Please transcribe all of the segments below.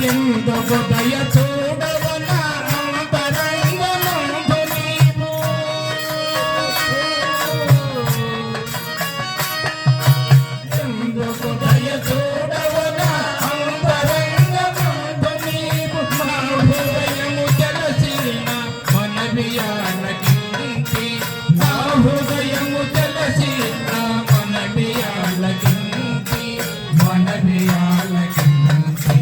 ఎందుకు దయ చూడవన అంతరంగమందు నీవు ఎందుకు దయ చూడవన అంతరంగమందు నీవు మా హృదయము తెలిసిన మనవియాలకించి నా హృదయము తెలిసిన మనవియాలకించి మనవియాలకించి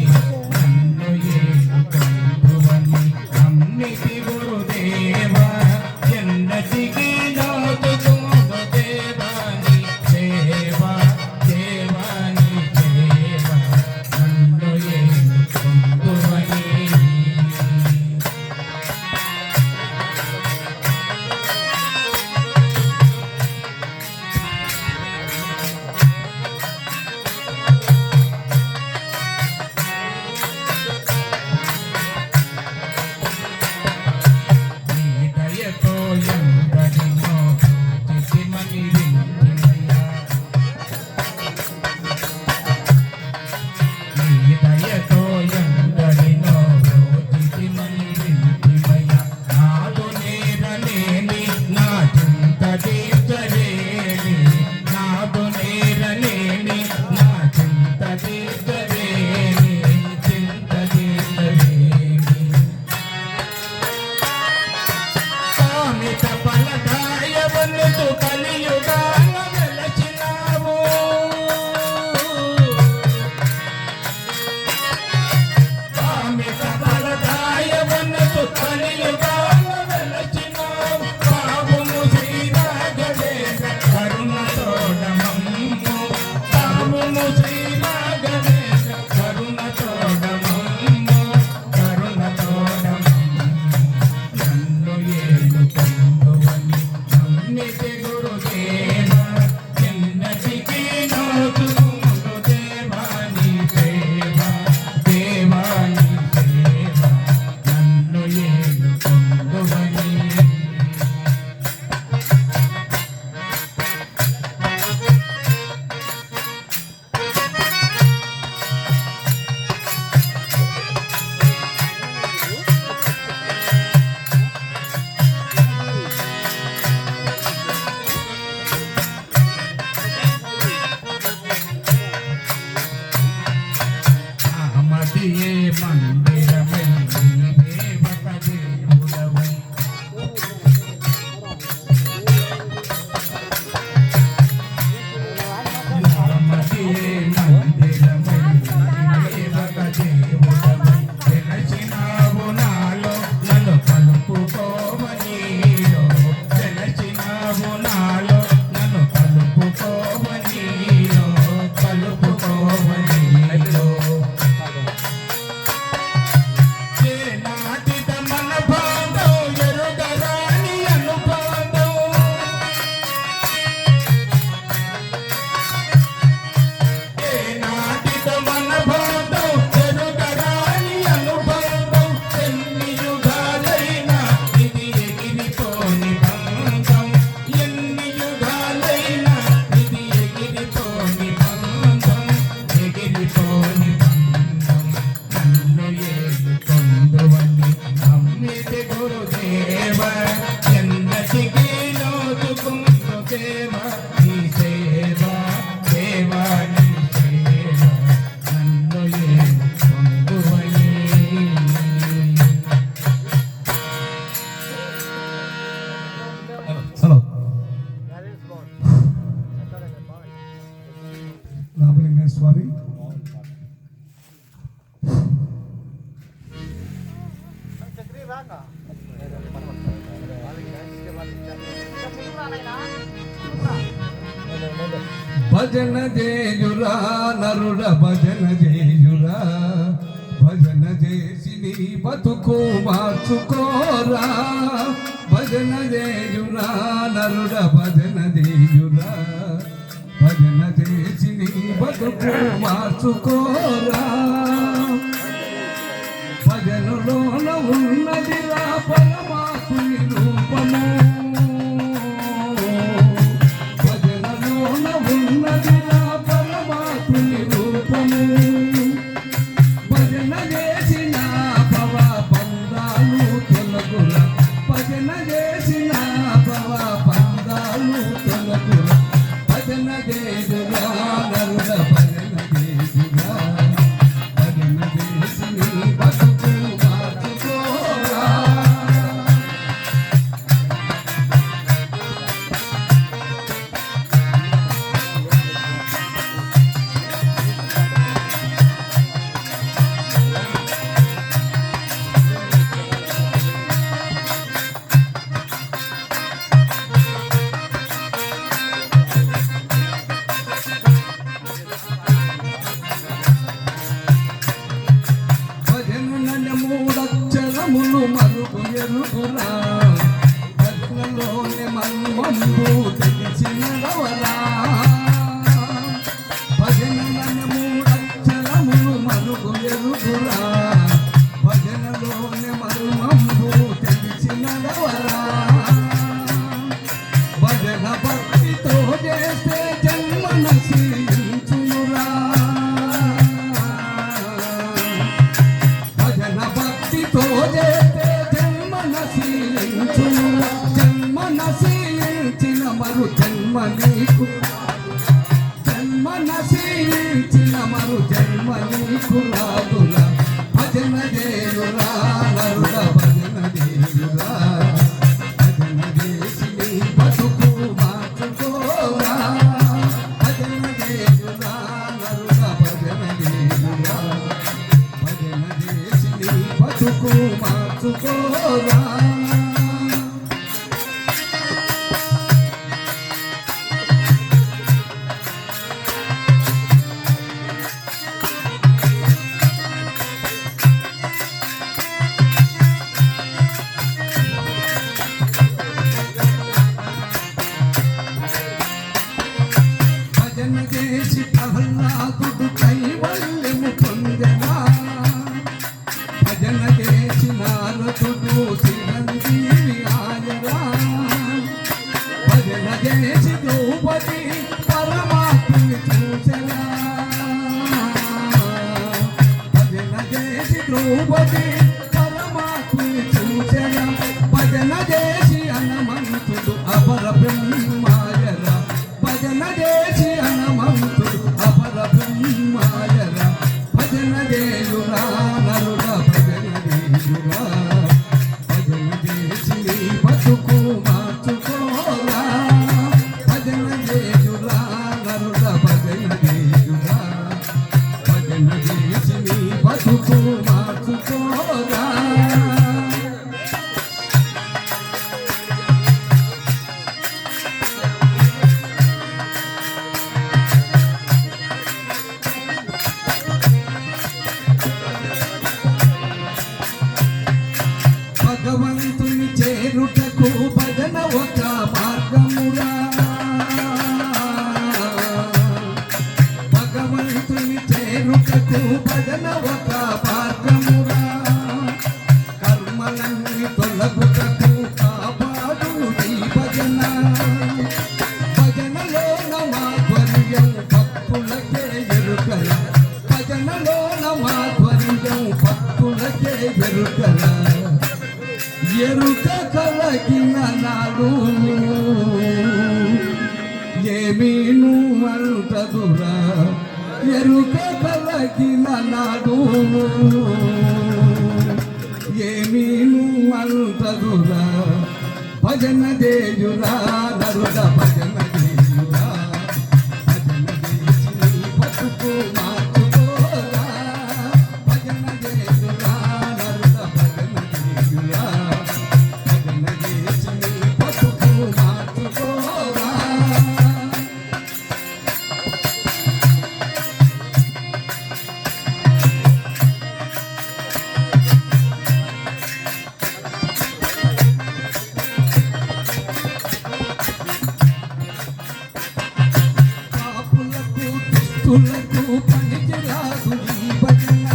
నన్ను ఏలుకొందువని నమ్మితి గురుదేవా ఎన్నటికీ నాదుకోదు దేవాని దేవా దేవాని దేవా నన్ను ఏలుకొందువని దయతో ఎందరినో చితిమని వింటిమయ్యా నీ దయతో ఎందరినో చితిమని వింటిమయ్యా నాదు నేరలేని నా చింత తీర్చలేని నాదు నేరలేని నా చింత తీర్చలేని చింత తీర్చలేని కామిత ఫలదాయవనుచు కలియుగాన వెలచినావు కామిత ఫలదాయవనుచు కలియుగాన వెలచినావు పాపము శ్రీరాఘవేంద్ర కరుణ తోడమమ్ము పాపము శ్రీరాఘవేంద్ర కరుణ తోడమమ్ము కరుణ తోడమమ్ము నన్ను ఏలుకొందువని నమ్మితి గురుదేవా ఎన్నటికీ నోచుకుందు దేవాని సేవ దేవాని సేవ నన్ను ఏలుకొందువని మదియే మందిరమై దేవత దేవుడవై మదియే మందిరమై దేవత దేవుడవై వెలసినావు నాలో నన్ను కలుపుకోవనీలో వెలసినావు నాలో నన్ను కలుపుకోవనీలో కలుపుకోవనీలో నాటిత మన బాంధం ఎరుగరాని అనుబంధం నాటిత మన బాంధం ఎరుగరాని అనుబంధం ఎన్ని యుగాలైనా ఇది ఎగిరిపోని బంధం ఎన్ని యుగాలైనా ఇది ఎగిరిపోని బంధం ఎగిరిపోని బంధం నన్ను ఏలుకొందువని నమ్మితి గురుదేవా ఎన్నటికీ నోచుకుందు దేవా నీ సేవ దేవా నీ సేవ నన్ను ఏలుకొందువని హలో రామలింగ స్వామి భజన చేయురా నరుడ భజన చేయురా భజన చేసి నీ బతుకు మార్చుకోరా భజన చేయురా నరుడ భజన చేయురా భజన చేసి నీ బతుకు మార్చుకోరా భజనలోన ఉన్నదిరా పరమాత్ముని రూపము భజనలోన ఉన్నదిరా పరమాత్ముని రూపము భజన భజన చేసిన పవ పందాలు తొలగుల భజన చేసిన పవ పందాలు తొలగుల భజన చేయురా నరుల భజన చేయురా భజన చేసి నీ బతుకు మార్చుకోరా భజనులని మూడక్షరములు మరుగు ఎరుగురా భజనలోని మన్మంబు తెలిసినవరా భజనులని మూడక్షరములు మరుగు ఎరుగురా భజనలోని మన్మంబు తెలిసినవరా భజన భక్తితో చేస్తే జన్మ నశించునురా భజన భక్తితో చేస్తే జన్మ నశించును జన్మ నశించిన మరు జన్మ నీకు జన్మ నశించిన మరు జన్మ నీకు రాదురా భజన చేయురా నరుల భజన చేయురా భజన చేసి నీ బతుకు మార్చుకోరా భజన చేయురా నరుల భజన చేయురా భజన చేసి నీ బతుకు మార్చుకోరా భజన చేసి ప్రహ్లాదుడు కైవల్యము పొందెనా భజన చేసి నారదుడు చిరంజీవి ఆయరా భజన చేసి ద్రౌపది పరమాత్మని చూసెనా భజన చేసి ద్రౌపది పరమాత్మని చూసెనా భజన చేసి హనుమంతుడు అపర బ్రహ్మాయరా భజన చేసి హనుమంతుడు అపర బ్రహ్మాయరా భజన చేయురా నరుల భజన చేయురా భజన చేసి నీ బతుకు మార్చుకోరా భజన చేయురా నరుల భజన చేయురా భజన చేసి నీ బతుకు మార్చుకోరా భగవంతుని చేరుటకు భజన ఒక మార్గమురా భగవంతుని చేరుటకు భజన ఒక మార్గమురా కర్మలన్నీ తొలగుటకు కాపాడు ఈ భజన భజనలో మాధ్వర్యం భక్తులకే ఎరుకల భజనలో మాధ్వర్యం భక్తులకే ఎరుకల ఎరుక కలగిన నాడు ఏమీను అంటదురా ఎరుక కలగిన నాడు ఏమీను అంటదురా భజన చేయురా నరుల భజన చేయురా భజన చేసి నీ బతుకు మార్చుకోరా భజన చేయురా నరుల భజన చేయురా భజన చేసి నీ బతుకు మార్చుకోరా దుస్తులకు పనికిరాదు ఈ భజన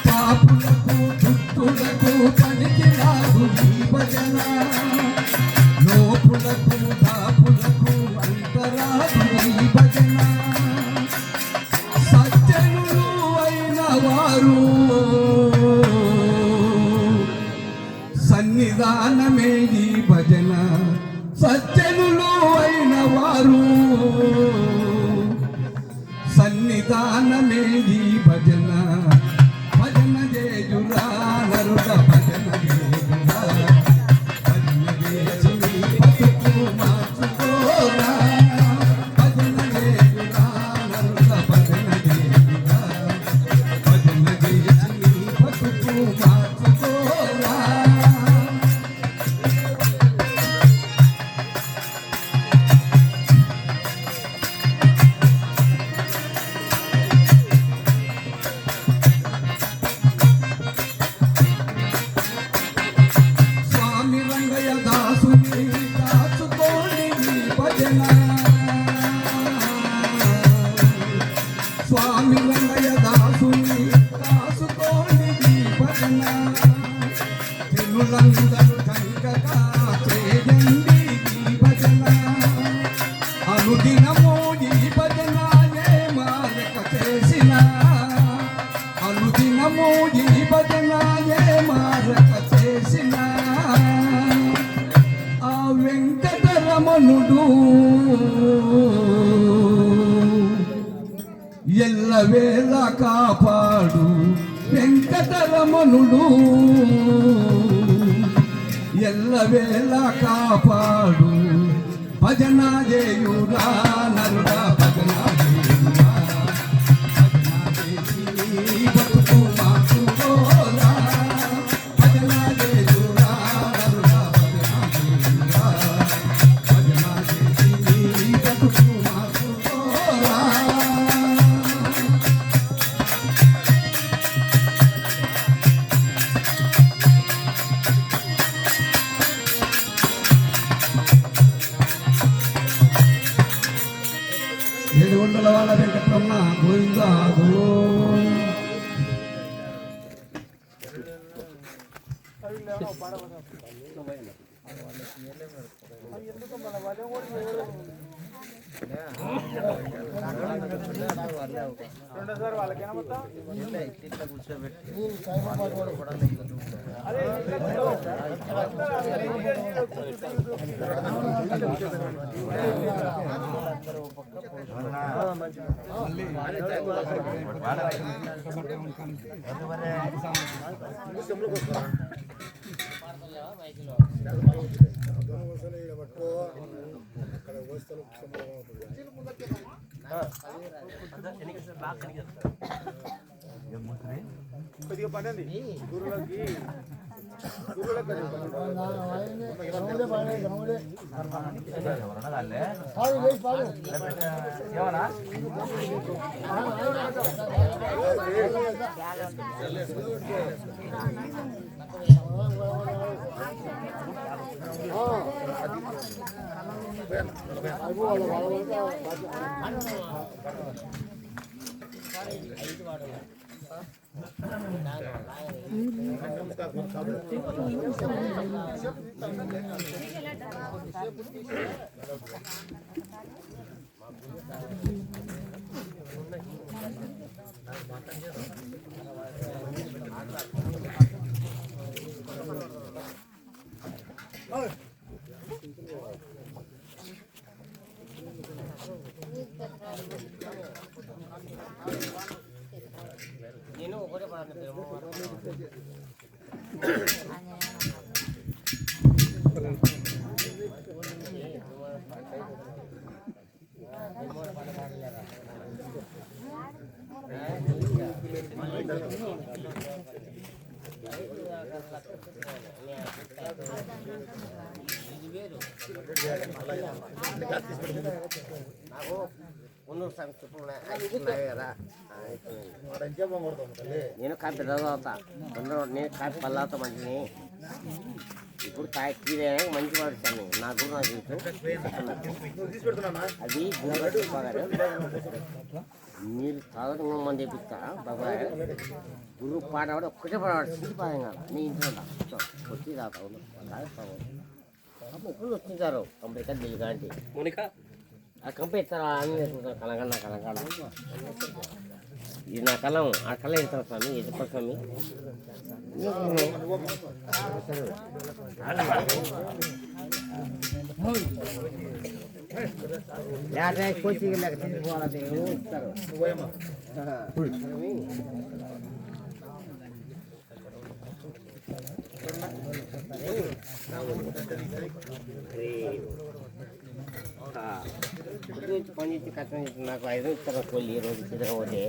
పాపులకు దుస్తులకు పనికిరాదు ఈ భజన లోపులకు దాపులకు అంతరాదు ఈ భజన సన్నిధానమే ఈ భజన సజ్జనులు అయిన వారు సన్నిధానమే ఈ భజన భజన చేయురా నరుడ భజన చేయురా భజన చేసి నీ బతుకు మార్చుకోరా భజన చేయురా నరుడ భజన చేయురా భజన చేసి నీ బతుకు మార్చుకోరా స్వామి రంగయ్య దాసుని దాచుకోండి నీ భజన స్వామి రంగయ్య దాసుని దాచుకోండి నీ భజన తిరులందరూ కంకగా చేయండి ఈ భజన అనుదినమో ఈ భజన ఏ మాలక చేసిన అనుదినమో ఈ భజన ఏ మాలక చేసిన ఆ వెంకటరమణుడు ఎల్లవేళ కాపాడు వెంకటరమణుడు ఎల్లవేళ కాపాడు భజన చేయురా నరుడా భజన చేయురా భజన చేసి నీ బతుకు మార్చుకోరా భజన చేయురా నరుడా భజన చేయురా భజన చేసి నీ బతుకు మార్చుకోరా ఏడుగొండల వాళ్ళ వెంకటరమణ గోవిందా గోవింద రెండోసారి వాళ్ళకేనా మొత్తం కొద్దిగా పడండి గురువులకి నేను ఒకటే పడుతున్నాను నాకు ఉన్నూరు సంస్థ కదా నేను కాపీ చదువుతా నేను కాపీ పల్లాత మంచిని ఇప్పుడు కాయ మంచి పడుతాను నా గురు నాకు అది మీరు తాగడం మంది తెప్పిస్తా బాబాయ్ గురువు పాడవాడు ఒక్కటే పాడవాడు సించి పాదం కదా నేను ఇంట్లో వచ్చి తాగుతావు ఇప్పుడు వచ్చింటారు కంపెనీ కదా దిల్లు కాంటి ఆ కంపెనీ ఇస్తారా అని కనగండ ఇది నా కలం ఆ కళ వెళ్తాను స్వామి ఎదుప స్వామి కోచి లేక తీసుకోవాలి ఇస్తారు పని చేసి కష్టం చేసి నాకు 5 ఇస్తారు కోళ్ళు ఈ రోజు సిద్ధంగా పోతే